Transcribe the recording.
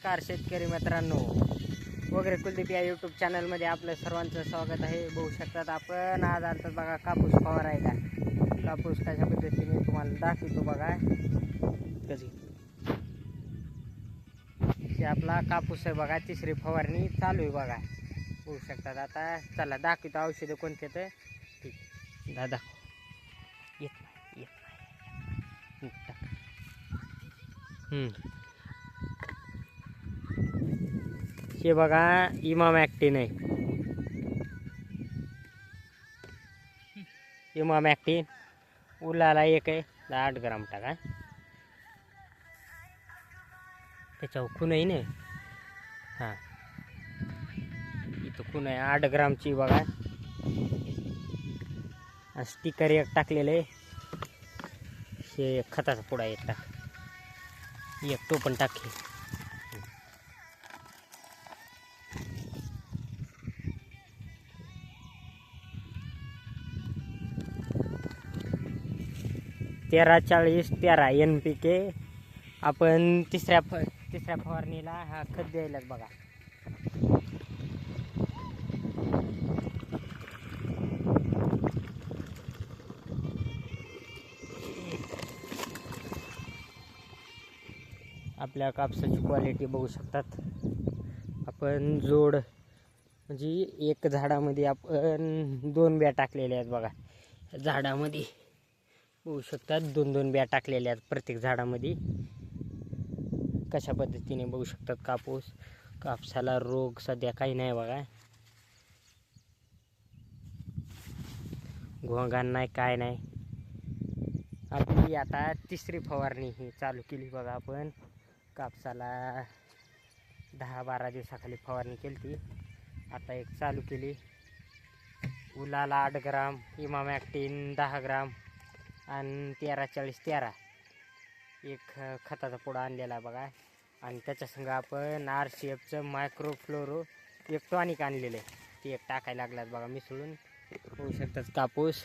नमस्कार शेतकरी मित्रांनो, वगैरे कुलदीप या यूट्यूब चॅनलमध्ये आपलं सर्वांचं स्वागत आहे. बघू शकतात आपण आज आलतात बघा कापूस फवारायला. कापूस कशा पद्धतीने तुम्हाला दाखवतो बघा. कधी ते आपला कापूस आहे बघा, तिसरी फवारणी चालू आहे बघा. बघू शकतात. आता चला दाखवतो औषधं कोणते तर. ठीक दादा येत हे बघा इमामॅक्टिन आहे. इमामॅक्टिन उलाला एक आहे, 8 ग्राम टाका. त्याच्यावर खून आहे ना. हां इथं खून आहे 8 ग्रामची बघा. स्टिकर एक टाकलेलं आहे. हे खताचा पुडा एक टाक, एक तो पण टाकले. तेरा 40-13 NPK आपण तिसऱ्या फवारणीला हा खत द्यायला बघा. आपल्या कापसाची क्वालिटी बघू शकतात आपण. जोड म्हणजे एक झाडामध्ये आपण 2 बिया टाकलेल्या आहेत बघा. झाडामध्ये बघू शकतात 2-2 बिया टाकलेल्या आहेत प्रत्येक झाडामध्ये. कशा पद्धतीने बघू शकतात कापसाला रोग सध्या काही नाही बघा. घोंगान नाही, काय नाही. आपली आता तिसरी फवारणी ही चालू केली बघा आपण. कापसाला 10-12 दिवसाखाली फवारणी केली ती. आता एक चालू केली. उलाला 8 ग्राम, इमामॅक्टिन 10 ग्राम आणि 13-40-13 एक खताचा पुडा आणलेला बघा. आणि त्याच्या संग आपण RCFचं मायक्रोफ्लोरो एक टॉनिक आणलेलं आहे, ते एक टाकायला लागलात बघा मिसळून. होऊ शकतात कापूस